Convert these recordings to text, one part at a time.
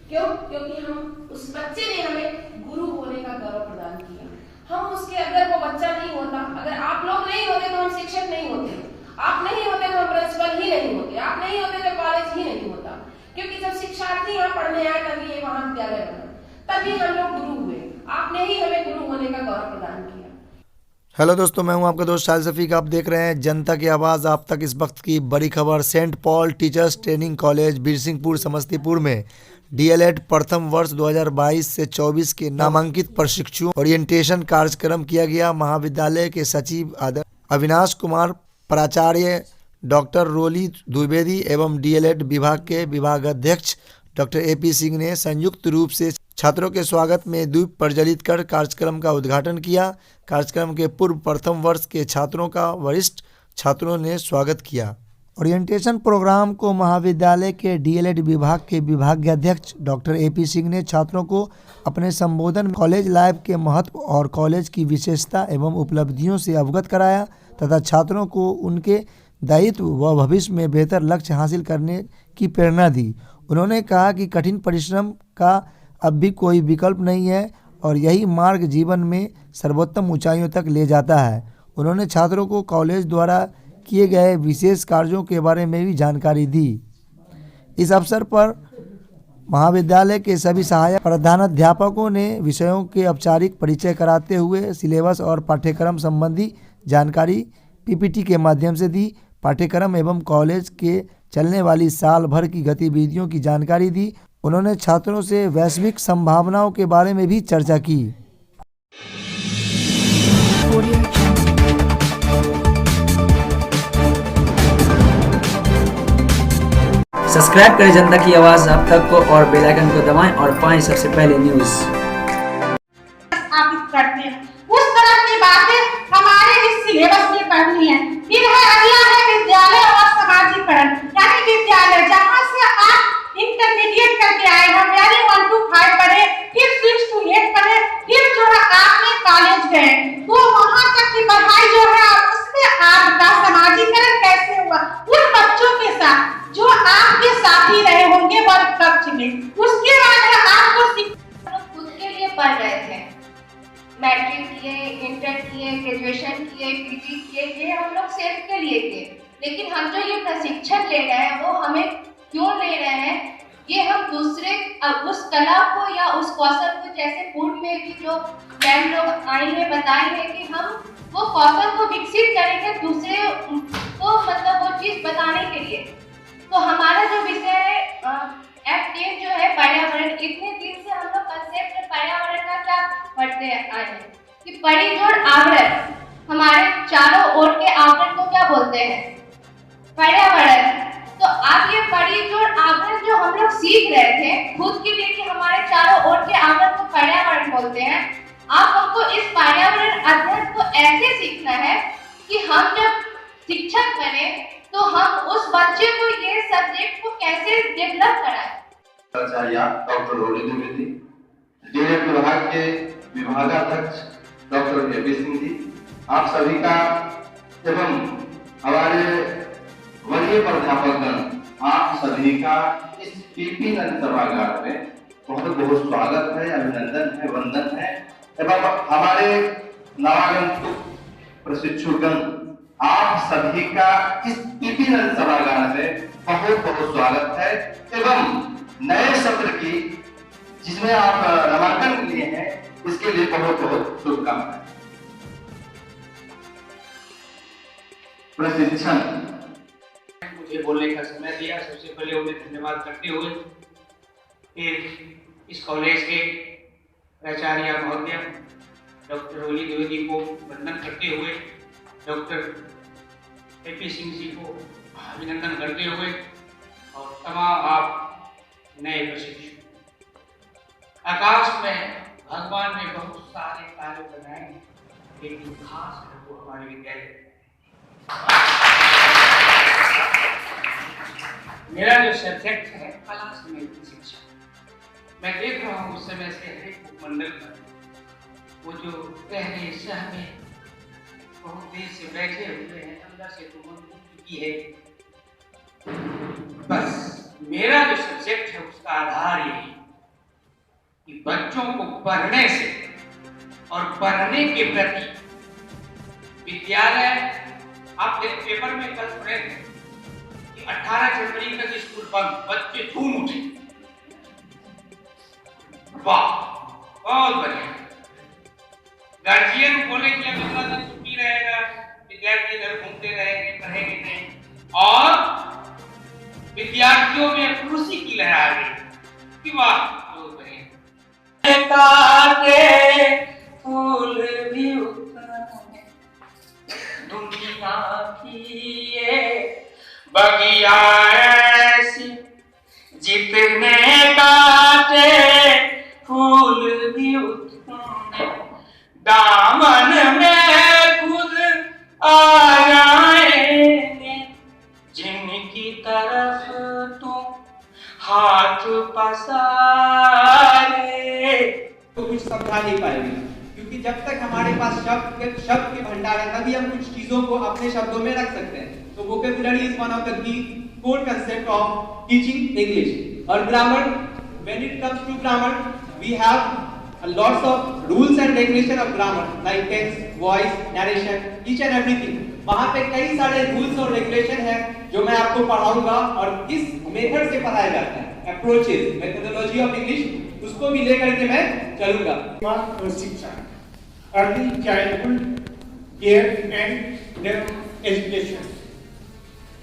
क्यों? क्योंकि हम उस बच्चे ने हमें गुरु होने का गौरव प्रदान किया। हम उसके, अगर वो बच्चा नहीं होता, अगर आप लोग नहीं होते तो हम शिक्षक नहीं होते, आप नहीं होते तो हम प्रिंसिपल ही नहीं होते, आप नहीं होते तो कॉलेज ही नहीं होता। क्योंकि जब शिक्षार्थी यहाँ पढ़ने आए तभी ये महाविद्यालय बना, तभी हम लोग गुरु हुए। आपने ही हमें गुरु होने का गौरव प्रदान किया। हेलो दोस्तों, मैं हूं आपका दोस्त शाहिद शफीक। आप देख रहे हैं जनता की आवाज़। आप तक इस वक्त की बड़ी खबर। Saint Paul teachers training college Birsinghpur Samastipur में डीएलएड प्रथम वर्ष 2022 से 24 के नामांकित प्रशिक्षुओं ओरिएंटेशन कार्यक्रम किया गया। महाविद्यालय के सचिव अविनाश कुमार, प्राचार्य डॉक्टर रोली द्विवेदी एवं डीएलएड विभाग के विभागाध्यक्ष डॉक्टर एपी सिंह ने संयुक्त रूप से छात्रों के स्वागत में दीप प्रज्वलित कर कार्यक्रम का उद्घाटन किया। कार्यक्रम के पूर्व प्रथम वर्ष के छात्रों का वरिष्ठ छात्रों ने स्वागत किया। ओरिएंटेशन प्रोग्राम को महाविद्यालय के डीएलएड विभाग के विभागाध्यक्ष डॉक्टर एपी सिंह ने छात्रों को अपने संबोधन में कॉलेज लाइफ के महत्व और कॉलेज की विशेषता एवं उपलब्धियों से अवगत कराया तथा छात्रों को उनके दायित्व व भविष्य में बेहतर लक्ष्य हासिल करने की प्रेरणा दी। उन्होंने कहा कि कठिन परिश्रम का अब भी कोई विकल्प नहीं है और यही मार्ग जीवन में सर्वोत्तम ऊंचाइयों तक ले जाता है। उन्होंने छात्रों को कॉलेज द्वारा किए गए विशेष कार्यों के बारे में भी जानकारी दी। इस अवसर पर महाविद्यालय के सभी सहायक प्रधानाध्यापकों ने विषयों के औपचारिक परिचय कराते हुए सिलेबस और पाठ्यक्रम संबंधी जानकारी पीपीटी के माध्यम से दी। पाठ्यक्रम एवं कॉलेज के चलने वाली साल भर की गतिविधियों की जानकारी दी। उन्होंने छात्रों से वैश्विक संभावनाओं के बारे में भी चर्चा की। सब्सक्राइब करें जनता की आवाज़ आप तक को और बेल आइकन को दबाएं और पाएं सबसे पहले न्यूज़। स्थापित करते हैं, उस तरह की बातें हमारे इस सिलेबस में पढ़नी है। फिर है अगला है विद्यालय और समाजीकरण, यानी विद्यालय जहाँ से आप इंटरमीडिएट करके आए हैं, यानी 1 to 5 पढ़े, फिर 6 to 8 पढ़े, फिर जो है आपने कॉलेज गए, तो वहाँ तक की पढ़ाई जो है उसमें आपका समाजीकरण कैसे हुआ उन बच्चों के साथ जो आपके साथी रहे होंगे वर्ग कक्ष में। उसके बाद है आपको खुद के लिए पढ़ रहे थे, मैट्रिक किए, इंटर किए, ग्रेजुएशन किए, पीजी किए, ये हम लोग सेल्फ के लिए किए। लेकिन हम जो ये प्रशिक्षण ले रहे हैं वो हमें क्यों ले रहे हैं? ये हम दूसरे उस कला को या उस कौशल को, जैसे पूर्व में भी जो मैम लोग आई है बताई है कि हम वो कौशल को विकसित करेंगे दूसरे को, मतलब वो चीज बताने के लिए। तो हमारा जो विषय है F10 जो है पर्यावरण, इतने दिन से हम लोग कंसेप्ट में पर्यावरण का क्या पढ़ते आए हैं कि परिजोड़ आवरण, हमारे चारों ओर के आवरण को क्या बोलते हैं? पर्यावरण। तो आप ये परिजोड़ आवरण जो हम लोग सीख रहे थे खुद के लिए कि हमारे चारों ओर के आवरण को पर्यावरण बोलते हैं, आप हमको इस पर्यावरण अध्ययन को ऐसे सीखना है कि हम जब शिक्षक बने तो हम उस बच्चे को ये सब्जेक्ट को कैसे डेवलप कराएं। प्राचार्य डॉक्टर रोली द्विवेदी, डीएलएड विभाग के विभागाध्यक्ष डॉक्टर एपी सिंह जी, आप सभी का एवं हमारे वरीय प्राध्यापकगण, आप सभी का इस पीपी नंद सभागार में बहुत बहुत स्वागत है, अभिनंदन है, वंदन है। एवं हमारे नवागंतुक प्रशिक्षुगण, आप सभी का इस पीपी नंद सभागार में बहुत बहुत स्वागत है एवं नए सत्र की जिसमें आप नामांकन लिए हैं इसके लिए बहुत बहुत शुभकामनाएं। प्रशिक्षण मुझे बोलने का समय दिया, सबसे पहले उन्हें धन्यवाद करते हुए फिर इस कॉलेज के प्राचार्य महोदय डॉक्टर रोली द्विवेदी को वंदन करते हुए, डॉक्टर एपी सिंह जी को अभिनंदन करते हुए और तमाम आप नए प्रशिक्षु। आकाश में भगवान ने बहुत सारे तारे बनाए हैं, लेकिन खास है वो हमारे विद्यालय। मेरा जो सब्जेक्ट है कला संगीत शिक्षा, मैं देख रहा हूँ उस समय से हर उपमंडल पर वो जो पहले शह में बहुत देर से बैठे हुए हैं, अंदर से तो मन उठ चुकी है। बस मेरा जो सब्जेक्ट है उसका आधार यही कि बच्चों को पढ़ने से और पढ़ने के प्रति विद्यालय, आप पेपर में कल पढ़े थे कि 18 जनवरी तक स्कूल बंद, बच्चे झूम उठे। वाह, बहुत बढ़िया। गार्जियन बोले कि अभी थोड़ा सा छुट्टी रहेगा, विद्यार्थी इधर घूमते रहेंगे, पढ़ेंगे नहीं, और विद्यार्थियों में खुशी की लहर आ गई कि वाह, बहुत बढ़िया। काटे फूल भी उतरे, दुनिया की ये बगिया ऐसी, जितने काटे फूल भी उतरे, दामन में खुद आ जाएंगे, जिनकी तरफ तुम हाथ पसारे। तो कुछ समझा नहीं पाएंगे, क्योंकि जब तक हमारे पास शब्द के भंडार है, तभी हम कुछ चीजों को अपने शब्दों में रख सकते हैं। तो vocabulary is one of the key core concept of teaching English. और grammar, when it comes to grammar, we have lots of rules and regulation of grammar like tense, voice, narration, each and everything. वहाँ पे कई सारे rules और regulation है जो मैं आपको पढ़ाऊंगा, और किस मेथड से पढ़ाया जाता है, approaches, methodology of English, उसको भी लेकर के मैं चलूंगा। शिक्षा, early childhood care and education,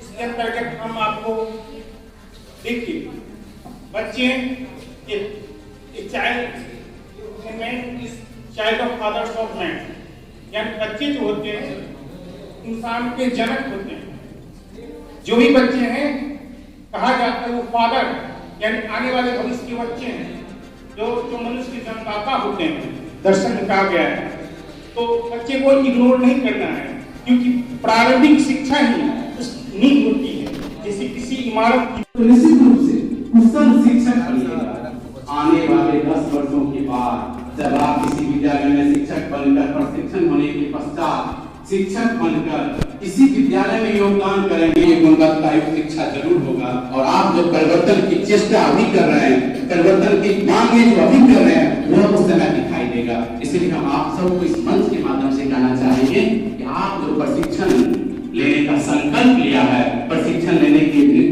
इसके अंतर्गत हम आपको देखिए, बच्चे child of fathers of man, यानी बच्चे जो होते हैं इंसान के जनक होते हैं। जो भी बच्चे हैं, कहा जाता है वो फादर यानी आने वाले भविष्य के बच्चे हैं, जो मनुष्य के जन्मदाता होते हैं, दर्शन में कहा गया है। तो बच्चे को इग्नोर नहीं करना है, क्योंकि प्रारंभिक शिक्षा ही नींव होती है, जैसे किसी इमारत की। तो निश्चित रूप से कुशल शिक्षक बनिएगा। आने वाले 10 वर्षों के बाद जब आप किसी विद्यालय में शिक्षक बनकर, प्रशिक्षण होने के पश्चात शिक्षक बनकर किसी विद्यालय में योगदान करेंगे, गुणवत्तायुक्त शिक्षा जरूर होगा। और आप जो परिवर्तन की चेष्टा अभी कर रहे हैं, परिवर्तन की मांगे जो अभी कर रहे हैं, वह उस समय दिखाई देगा। इसलिए हम आप सबको इस मंच के माध्यम से कहना चाहेंगे कि आप जो प्रशिक्षण लेने का संकल्प लिया है, प्रशिक्षण लेने के लिए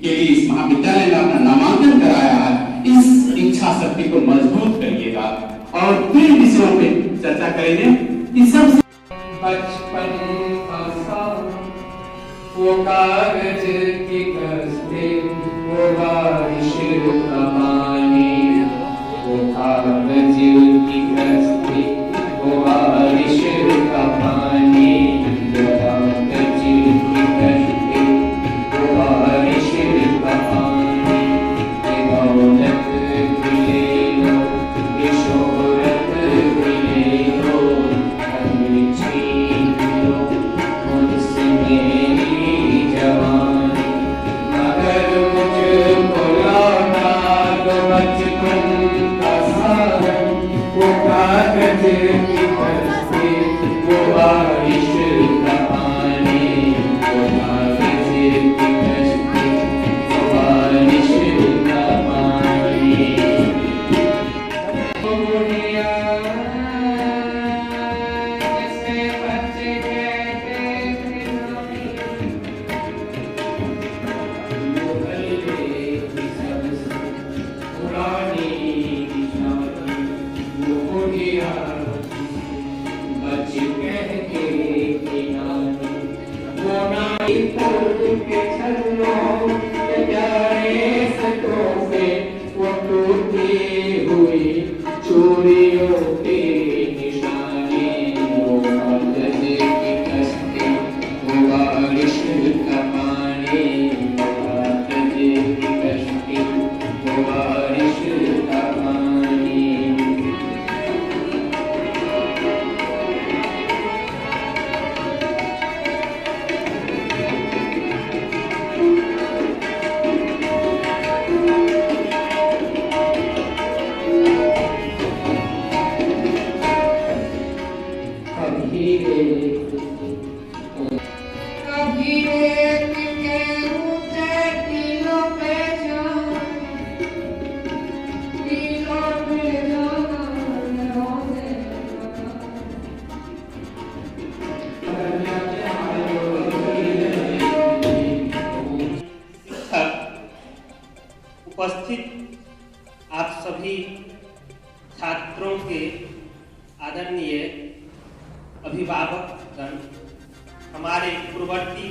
इस महाविद्यालय में अपना नामांकन कराया है, इस इच्छा शक्ति को मजबूत करिएगा। और तीन विषयों पे चर्चा करेंगे। इस सब बचपन का साथ वो कागज की कस्तें, वो बारिश का पानी, वो कागज की कस्तें, वो बारिश का पानी, वो कागज की कस्तें, वो बारिश का पानी। ये दौलत भी ले लो, ये शोहरत भी ले लो, हमें छीन लो मुझसे मेरी जवानी, मगर मुझको लौटा दो बचपन का सावन, वो कागज की कस्तें, वो बारिश का पानी, वो कागज की कस्तें, वो बारिश का पानी। दुनिया जैसे बच्चे कहते थे नानी, वो हल्के की सबसे पुरानी निशानी, वो बुढ़िया उपस्थित आप सभी छात्रों के आदरणीय अभिभावकगण, हमारे पूर्ववर्ती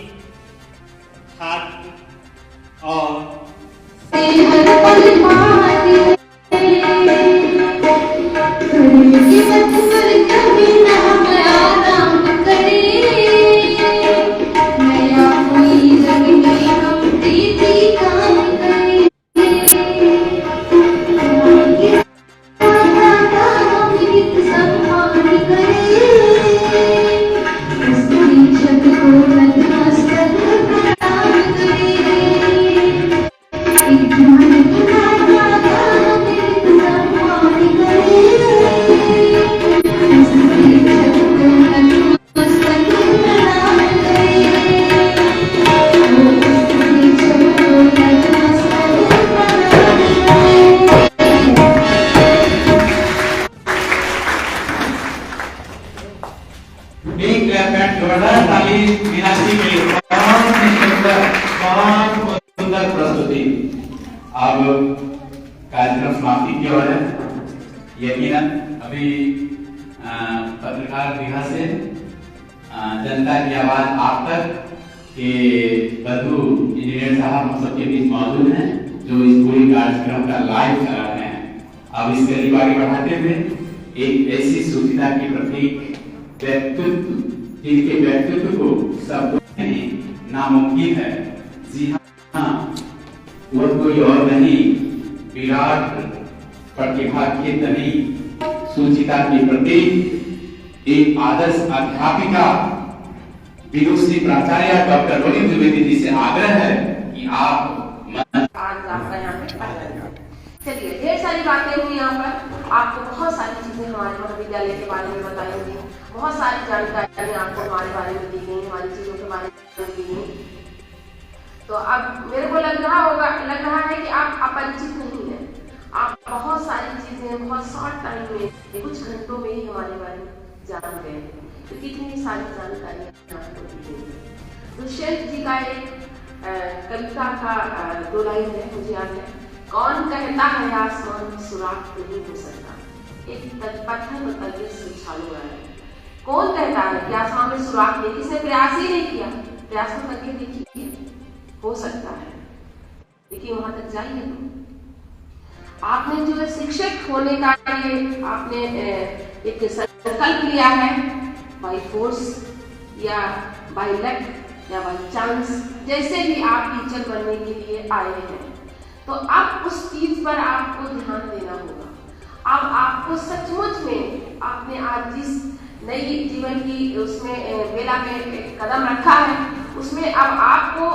छात्र और अब कार्यक्रम समाप्ति की ओर है। यकीनन अभी पत्रकार गृह से जनता की आवाज आप तक के बंधु इंजीनियर साहब हम सबके बीच मौजूद हैं, जो इस पूरी कार्यक्रम का लाइव चला रहे हैं। अब इस करीब आगे बढ़ाते हुए एक ऐसी सूचिता के प्रतीक व्यक्तित्व, जिनके व्यक्तित्व को शब्दों में नामुमकिन है। जी हाँ, वह कोई और नहीं, विराट प्रतिभा के धनी सुचिता की प्रतीक एक आदर्श अध्यापिका विदुषी प्राचार्य डॉक्टर रोहित द्विवेदी जी से आग्रह है कि आप आज आपका यहाँ पे चलिए, ढेर सारी बातें हुई यहाँ पर। आपको बहुत सारी चीजें हमारे महाविद्यालय के बारे में बताई गई, बहुत सारी जानकारी आपको हमारे बारे में दी गई, हमारी चीजों के बारे में दी गई। तो अब मेरे को लग रहा है कि आप अपरिचित नहीं हैं। आप बहुत सारी चीजें बहुत शॉर्ट टाइम में, कुछ घंटों में ही हमारे बारे में जान गए। तो कितनी सारी जानकारी आपको दी गई। दुष्यंत जी का एक कविता का 2 लाइन है, मुझे याद है। कौन कहता है आसमान में सुराख नहीं हो सकता, एक पत्थर में तलवे से उछालूंगा है। कौन कहता है कि आसमान में सुराख नहीं? किसने प्रयास ही नहीं किया? प्रयास तो करके देखिए, हो सकता है, लेकिन वहां तक जाइए तो। आपने जो शिक्षक होने का ये आपने एक संकल्प लिया है, बाय फोर्स या बाय लक या बाय चांस, जैसे भी आप टीचर बनने के लिए आए हैं, तो अब उस चीज पर आपको ध्यान देना होगा। अब आपको सचमुच में आपने आज जिस नई जीवन की उसमें बेला में कदम रखा है, उसमें अब आपको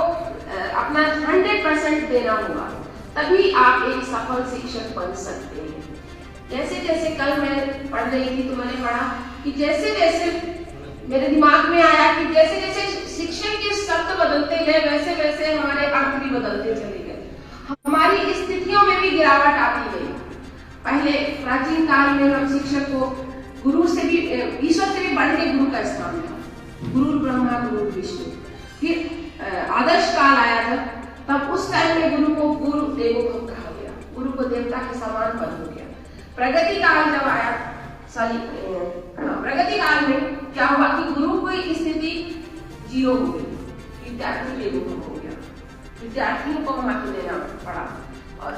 अपना 100% देना होगा, तभी आप एक सफल शिक्षक बन सकते हैं। जैसे जैसे कल मैं पढ़ रही थी तो मैंने पढ़ा कि जैसे जैसे मेरे दिमाग में आया कि जैसे जैसे शिक्षक के शब्द बदलते गए, वैसे वैसे हमारे अर्थ भी बदलते चले गए, हमारी स्थितियों में भी गिरावट आती गई। पहले प्राचीन काल में हम शिक्षक को गुरु से भी, ईश्वर से भी बढ़ के गुरु का स्थान था। गुरु ब्रह्मा गुरु विष्णु। फिर आदर्श काल आया था, तब उस टाइम में गुरु को गुरु देवो भव कहा गया, गुरु को देवता के समान पद हो गया। प्रगति काल जब आया, प्रगति काल में क्या हुआ कि गुरु की स्थिति 0 हो गई, विद्यार्थी देवो भव हो गया, विद्यार्थियों को महत्व देना पड़ा। और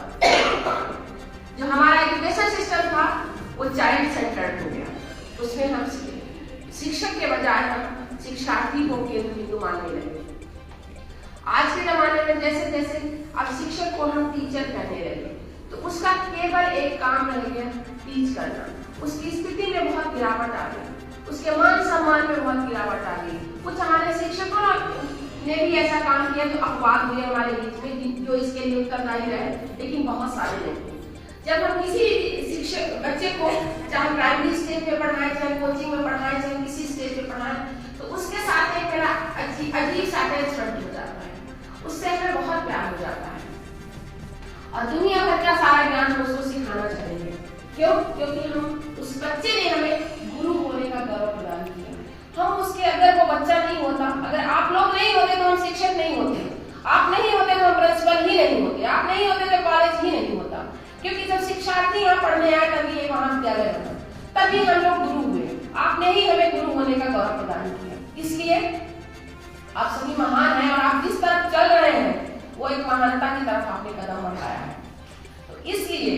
जो हमारा एजुकेशन सिस्टम था वो चाइल्ड सेंटर्ड हो गया, उसमें हम शिक्षक के बजाय हम शिक्षार्थी को केंद्र बिंदु मानने लगे। आज के जमाने में जैसे जैसे अब शिक्षक को हम टीचर कहने लगे, तो उसका केवल एक काम रह गया, टीच करना। उसकी स्थिति में बहुत गिरावट आ गई, उसके मान सम्मान में बहुत गिरावट आ गई। कुछ हमारे शिक्षकों ने भी ऐसा काम किया जो अपवाद हुए हमारे बीच में, जो इसके लिए उत्तरदायी रहे, लेकिन बहुत सारे नहीं। जब हम किसी शिक्षक बच्चे को चाहे प्राइमरी स्टेज पे पढ़ाएं, चाहे कोचिंग में पढ़ाएं, चाहे किसी स्टेज पे पढ़ाएं, तो उसके साथ एक मेरा अजीब सा अटैचमेंट हो जाता है, उससे हमें बहुत प्यार हो जाता है और दुनिया भर का सारा ज्ञान हम उसको सिखाना चाहेंगे। क्यों? क्योंकि हम उस बच्चे ने हमें गुरु होने का गौरव प्रदान किया। हम उसके, अगर वो बच्चा नहीं होता, अगर आप लोग नहीं होते तो हम शिक्षक नहीं होते। आप नहीं होते तो प्रिंसिपल ही नहीं होते, आप नहीं होते तो कॉलेज ही नहीं होता, क्योंकि जब शिक्षार्थी यहाँ पढ़ने आए तभी ये महाविद्यालय बना, तभी हम लोग गुरु हुए। आपने ही हमें गुरु होने का गौरव प्रदान किया, इसलिए आप सभी महान हैं और आप जिस तरफ चल रहे हैं वो एक महानता की तरफ आपने कदम बढ़ाया है। तो इसलिए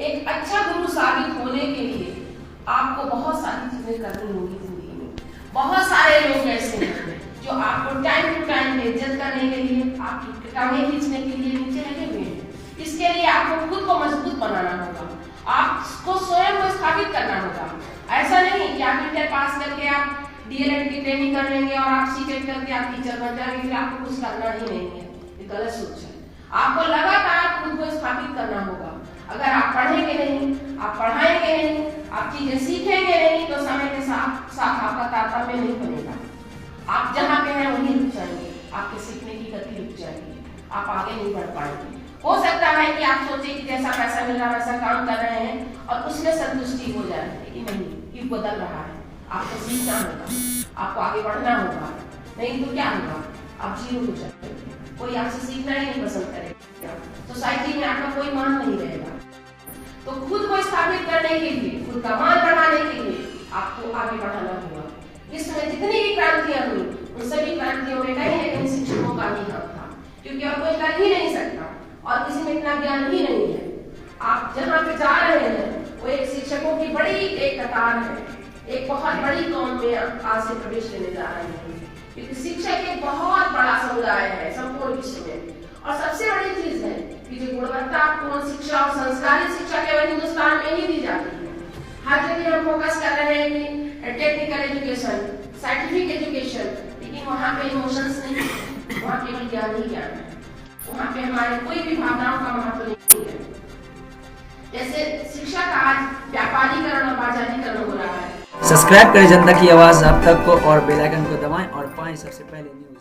एक अच्छा गुरु साबित होने के लिए आपको बहुत सारी चीजें करनी होगी जिंदगी में। बहुत सारे लोग ऐसे हैं जो आपको टाइम टू टाइम इज्जत करने के लिए, आपकी टांगें खींचने के लिए नीचे लगे हुए हैं। इसके लिए आपको खुद को मजबूत बनाना होगा, आपको स्वयं को स्थापित करना होगा। ऐसा नहीं कि आप इंटर पास करके आप डीएलएड की ट्रेनिंग कर लेंगे और आप सीटेट करके आप टीचर बन जाएंगे, फिर आपको कुछ करना ही नहीं है। ये गलत सोच है। आपको लगातार खुद को स्थापित करना होगा। अगर आप पढ़ेंगे नहीं, आप पढ़ाएंगे नहीं, आप चीजें सीखेंगे नहीं, तो समय के साथ साथ आपका तारतम्य नहीं बनेगा। आप जहाँ पे हैं वहीं रुक जाएंगे, आपके सीखने की गति रुक जाएगी, आप आगे नहीं बढ़ पाएंगे। हो सकता है कि आप सोचे कि जैसा पैसा मिल रहा है वैसा काम कर रहे हैं और उसमें संतुष्टि हो जाए, लेकिन नहीं, युग बदल रहा है। आपको सीखना होगा, आपको आगे बढ़ना होगा, नहीं तो क्या होगा, आप जीरो हो जाएंगे। कोई आपसे सीखना ही नहीं पसंद करेगा, सोसाइटी में आपका कोई मान नहीं रहेगा। तो खुद को स्थापित करने के लिए, खुद का मान बढ़ाने के लिए आपको आगे बढ़ाना होगा। इसमें जितनी भी क्रांतियां हुई, उन सभी क्रांतियों में कहीं न कहीं शिक्षकों का ही हाथ था, क्योंकि और कोई कर ही नहीं सकता और किसी में इतना ज्ञान ही नहीं है। आप जहाँ पे जा रहे हैं वो एक शिक्षकों की बड़ी एक कतार है, एक बहुत बड़ी कौम में आज से प्रवेश लेने जा रहे हैं, क्योंकि शिक्षक एक बहुत बड़ा समुदाय है संपूर्ण विश्व में। और सबसे बड़ी चीज है कि जो गुणवत्तापूर्ण शिक्षा और संस्कारी शिक्षा केवल हिंदुस्तान में ही दी जाती है। हर जगह हम फोकस कर रहे हैं कि टेक्निकल एजुकेशन, साइंटिफिक एजुकेशन, लेकिन वहाँ पे इमोशंस नहीं, वहाँ केवल ज्ञान ही ज्ञान है। वहाँ पे हमारे कोई भी भावनाओं का महत्व नहीं है। जैसे शिक्षा का आज व्यापारीकरण और बाजारीकरण हो रहा है। सब्सक्राइब करें जनता की आवाज आप तक को और बेल आइकन को दबाएं और पाएं सबसे पहले न्यूज़।